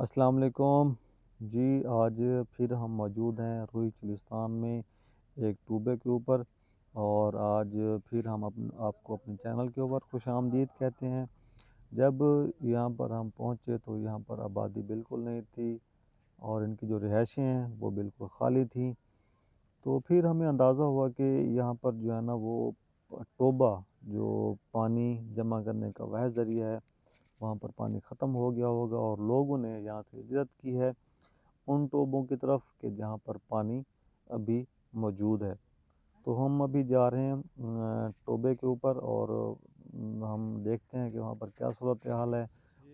السلام علیکم جی۔ آج پھر ہم موجود ہیں روئی چلستان میں ایک ٹوبے کے اوپر، اور آج پھر ہم آپ کو اپنے چینل کے اوپر خوش آمدید کہتے ہیں۔ جب یہاں پر ہم پہنچے تو یہاں پر آبادی بالکل نہیں تھی، اور ان کی جو رہائشیں ہیں وہ بالکل خالی تھیں۔ تو پھر ہمیں اندازہ ہوا کہ یہاں پر جو ہے نا وہ ٹوبہ جو پانی جمع کرنے کا وہ ذریعہ ہے، وہاں پر پانی ختم ہو گیا ہوگا، اور لوگوں نے یہاں سے ہجرت کی ہے ان ٹوبوں کی طرف کہ جہاں پر پانی ابھی موجود ہے۔ تو ہم ابھی جا رہے ہیں ٹوبے کے اوپر، اور ہم دیکھتے ہیں کہ وہاں پر کیا صورتحال ہے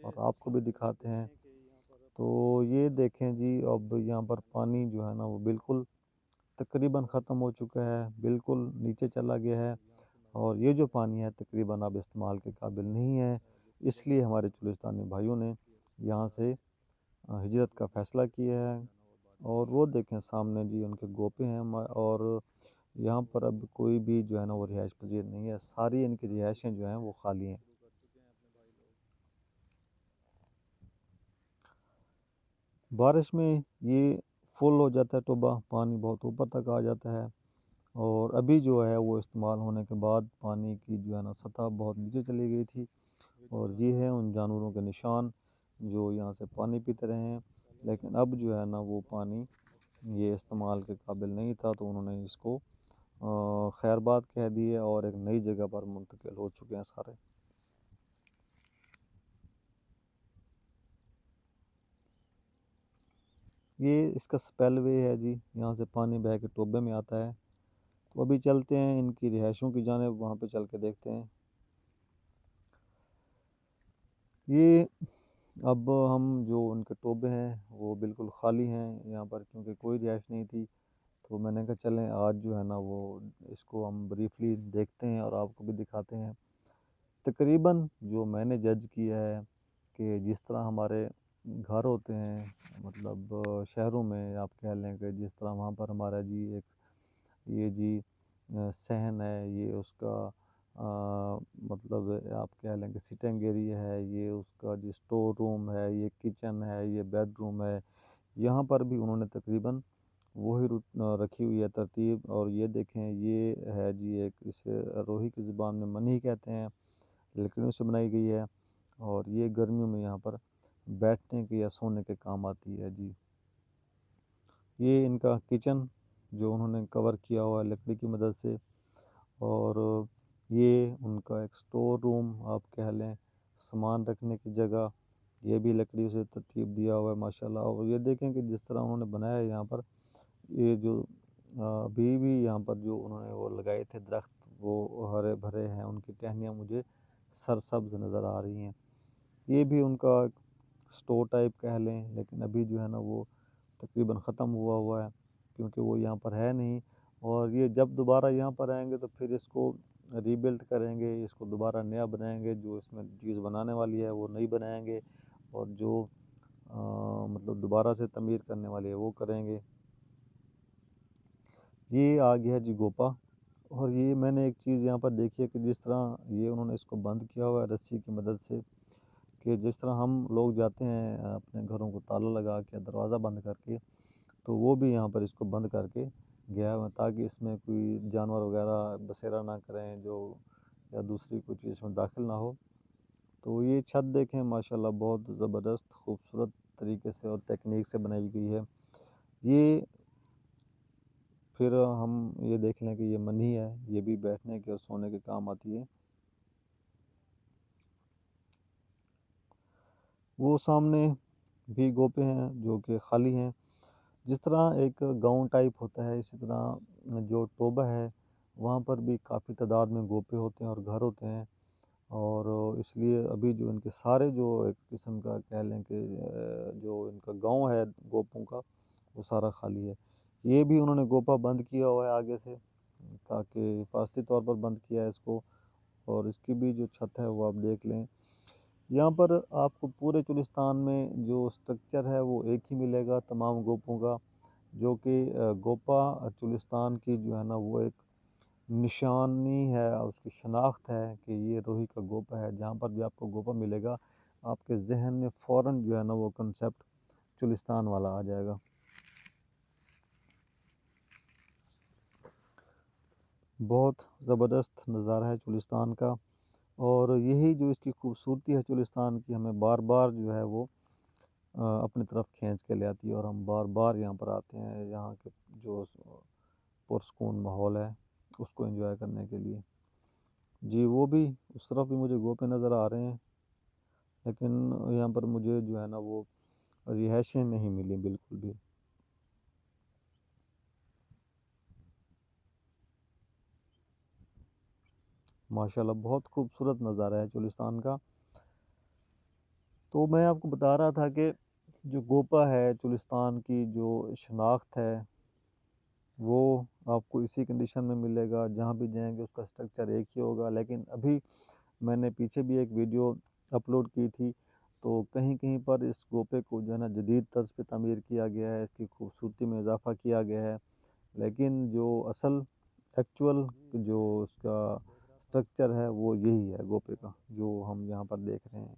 اور آپ کو بھی دکھاتے ہیں۔ تو یہ دیکھیں جی، اب یہاں پر پانی جو ہے نا وہ بالکل تقریباً ختم ہو چکا ہے، بالکل نیچے چلا گیا ہے، اور یہ جو پانی ہے تقریباً اب استعمال کے قابل نہیں ہے۔ اس لیے ہمارے چلستانی بھائیوں نے یہاں سے ہجرت کا فیصلہ کیا ہے۔ اور وہ دیکھیں سامنے جی ان کے گوپے ہیں، اور یہاں پر اب کوئی بھی جو ہے نا وہ رہائش پذیر نہیں ہے، ساری ان کی رہائشیں جو ہیں وہ خالی ہیں۔ بارش میں یہ فل ہو جاتا ہے ٹوبہ، پانی بہت اوپر تک آ جاتا ہے، اور ابھی جو ہے وہ استعمال ہونے کے بعد پانی کی جو ہے نا سطح بہت نیچے چلی گئی تھی، اور یہ ہے ان جانوروں کے نشان جو یہاں سے پانی پیتے رہے ہیں۔ لیکن اب جو ہے نا وہ پانی یہ استعمال کے قابل نہیں تھا، تو انہوں نے اس کو خیر بات کہہ دی ہے، اور ایک نئی جگہ پر منتقل ہو چکے ہیں سارے۔ یہ اس کا سپیل وے ہے جی، یہاں سے پانی بہہ کے ٹوبے میں آتا ہے۔ تو ابھی چلتے ہیں ان کی رہائشوں کی جانب، وہاں پہ چل کے دیکھتے ہیں۔ یہ اب ہم جو ان کے ٹوبے ہیں وہ بالکل خالی ہیں یہاں پر، کیونکہ کوئی رہائش نہیں تھی۔ تو میں نے کہا چلیں آج جو ہے نا وہ اس کو ہم بریفلی دیکھتے ہیں اور آپ کو بھی دکھاتے ہیں۔ تقریباً جو میں نے جج کیا ہے کہ جس طرح ہمارے گھر ہوتے ہیں، مطلب شہروں میں آپ کہہ لیں کہ جس طرح وہاں پر ہمارا جی ایک یہ جی صحن ہے، یہ اس کا مطلب آپ کہہ لیں کہ سٹنگ ایریا ہے، یہ اس کا جی اسٹور روم ہے، یہ کچن ہے، یہ بیڈ روم ہے۔ یہاں پر بھی انہوں نے تقریباً وہی رکھی ہوئی ہے ترتیب۔ اور یہ دیکھیں یہ ہے جی ایک، اسے روہی کی زبان میں منی کہتے ہیں، لکڑیوں سے بنائی گئی ہے، اور یہ گرمیوں میں یہاں پر بیٹھنے کے یا سونے کے کام آتی ہے جی۔ یہ ان کا کچن جو انہوں نے کور کیا ہوا ہے لکڑی کی مدد سے، اور یہ ان کا ایک سٹور روم آپ کہہ لیں، سامان رکھنے کی جگہ، یہ بھی لکڑی سے ترتیب دیا ہوا ہے ماشاءاللہ۔ اور یہ دیکھیں کہ جس طرح انہوں نے بنایا ہے یہاں پر، یہ جو ابھی بھی یہاں پر جو انہوں نے وہ لگائے تھے درخت، وہ ہرے بھرے ہیں، ان کی ٹہنیاں مجھے سرسبز نظر آ رہی ہیں۔ یہ بھی ان کا سٹور ٹائپ کہہ لیں، لیکن ابھی جو ہے نا وہ تقریباً ختم ہوا ہے، کیونکہ وہ یہاں پر ہے نہیں۔ اور یہ جب دوبارہ یہاں پر آئیں گے تو پھر اس کو ری بلڈ کریں گے، اس کو دوبارہ نیا بنائیں گے، جو اس میں چیز بنانے والی ہے وہ نئی بنائیں گے، اور جو مطلب دوبارہ سے تعمیر کرنے والی ہے وہ کریں گے۔ یہ آ گیا جی گوپا، اور یہ میں نے ایک چیز یہاں پر دیکھی ہے کہ جس طرح یہ انہوں نے اس کو بند کیا ہوا ہے رسی کی مدد سے، کہ جس طرح ہم لوگ جاتے ہیں اپنے گھروں کو تالا لگا کے دروازہ بند کر کے، تو وہ بھی یہاں پر اس کو بند کر کے گیا ہوا، تاکہ اس میں کوئی جانور وغیرہ بسیرا نہ کریں جو، یا دوسری کوئی چیز میں داخل نہ ہو۔ تو یہ چھت دیکھیں ماشاءاللہ بہت زبردست خوبصورت طریقے سے اور تکنیک سے بنائی گئی ہے۔ یہ پھر ہم یہ دیکھ لیں کہ یہ منی ہے، یہ بھی بیٹھنے کے اور سونے کے کام آتی ہے۔ وہ سامنے بھی گوپے ہیں جو کہ خالی ہیں۔ جس طرح ایک گاؤں ٹائپ ہوتا ہے، اسی طرح جو ٹوبہ ہے وہاں پر بھی کافی تعداد میں گوپے ہوتے ہیں اور گھر ہوتے ہیں، اور اس لیے ابھی جو ان کے سارے جو ایک قسم کا کہہ لیں کہ جو ان کا گاؤں ہے گوپوں کا، وہ سارا خالی ہے۔ یہ بھی انہوں نے گوپا بند کیا ہوا ہے آگے سے، تاکہ حفاظتی طور پر بند کیا ہے اس کو، اور اس کی بھی جو چھت ہے وہ آپ دیکھ لیں۔ یہاں پر آپ کو پورے چلستان میں جو سٹرکچر ہے وہ ایک ہی ملے گا تمام گوپوں کا، جو کہ گوپا چلستان کی جو ہے نا وہ ایک نشانی ہے، اس کی شناخت ہے کہ یہ روہی کا گوپا ہے۔ جہاں پر بھی آپ کو گوپا ملے گا، آپ کے ذہن میں فوراً جو ہے نا وہ کنسیپٹ چولستان والا آ جائے گا۔ بہت زبردست نظارہ ہے چولستان کا، اور یہی جو اس کی خوبصورتی ہے چولستان کی، ہمیں بار بار جو ہے وہ اپنی طرف کھینچ کے لے آتی ہے، اور ہم بار بار یہاں پر آتے ہیں، یہاں کے جو پرسکون ماحول ہے اس کو انجوائے کرنے کے لیے۔ جی وہ بھی اس طرف بھی مجھے گوپے نظر آ رہے ہیں، لیکن یہاں پر مجھے جو ہے نا وہ رہائشیں نہیں ملی بالکل بھی۔ ماشاءاللہ بہت خوبصورت نظارہ ہے چولستان کا۔ تو میں آپ کو بتا رہا تھا کہ جو گوپا ہے چولستان کی جو شناخت ہے وہ آپ کو اسی کنڈیشن میں ملے گا، جہاں بھی جائیں گے اس کا سٹرکچر ایک ہی ہوگا۔ لیکن ابھی میں نے پیچھے بھی ایک ویڈیو اپلوڈ کی تھی، تو کہیں کہیں پر اس گوپے کو جو ہے نا جدید طرز پہ تعمیر کیا گیا ہے، اس کی خوبصورتی میں اضافہ کیا گیا ہے، لیکن جو اصل ایکچول جو اس کا سٹرکچر ہے وہ یہی ہے گوپے کا، جو ہم یہاں پر دیکھ رہے ہیں۔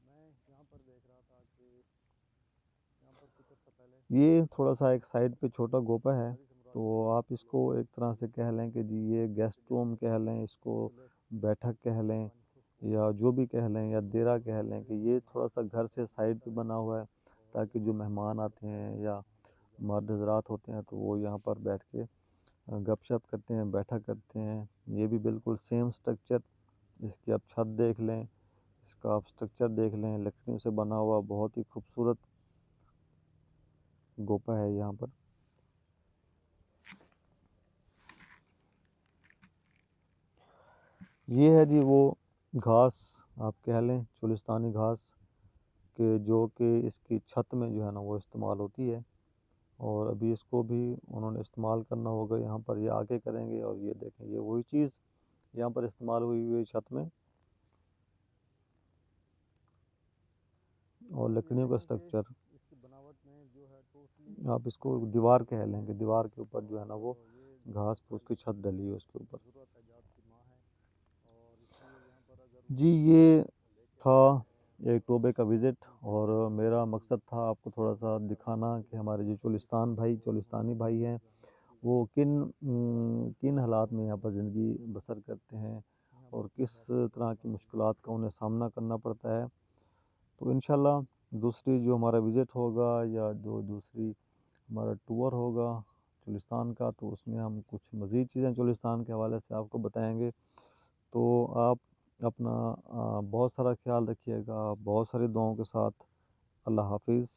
میں یہاں پر دیکھ رہا تھا کہ یہاں پر کچھ عرصہ پہلے یہ تھوڑا سا ایک سائڈ پہ چھوٹا گوپا ہے، تو آپ اس کو ایک طرح سے کہہ لیں کہ جی یہ گیسٹ روم کہہ لیں، اس کو بیٹھک کہہ لیں، یا جو بھی کہہ لیں، یا دیرہ کہہ لیں، کہ یہ تھوڑا سا گھر سے سائڈ پہ بنا ہوا ہے، تاکہ جو مہمان آتے ہیں یا مرد حضرات ہوتے ہیں تو وہ یہاں پر بیٹھ کے گپ شپ کرتے ہیں، بیٹھا کرتے ہیں۔ یہ بھی بالکل سیم سٹرکچر، اس کی آپ چھت دیکھ لیں، اس کا آپ سٹرکچر دیکھ لیں، لکڑیوں سے بنا ہوا بہت ہی خوبصورت گوپا ہے یہاں پر۔ یہ ہے جی وہ گھاس آپ کہہ لیں، چولستانی گھاس، کہ جو کہ اس کی چھت میں جو ہے نا وہ استعمال ہوتی ہے، اور ابھی اس کو بھی انہوں نے استعمال کرنا ہوگا یہاں پر، یہ آگے کریں گے۔ اور یہ دیکھیں یہ وہی چیز یہاں پر استعمال ہوئی چھت میں، اور لکڑیوں کا سٹرکچر آپ اس کو دیوار کہہ لیں، کہ دیوار کے اوپر جو ہے نا وہ گھاس پھوس کی چھت ڈلی ہے اس کے اوپر۔ جی یہ تھا ایک ٹوبے کا وزٹ، اور میرا مقصد تھا آپ کو تھوڑا سا دکھانا کہ ہمارے جو چولستانی بھائی ہیں وہ کن حالات میں یہاں پر زندگی بسر کرتے ہیں، اور کس طرح کی مشکلات کا انہیں سامنا کرنا پڑتا ہے۔ تو انشاءاللہ دوسری جو ہمارا وزٹ ہوگا، یا جو دوسری ہمارا ٹور ہوگا چولستان کا، تو اس میں ہم کچھ مزید چیزیں چولستان کے حوالے سے آپ کو بتائیں گے۔ تو آپ اپنا بہت سارا خیال رکھیے گا، بہت ساری دعاؤں کے ساتھ۔ اللہ حافظ۔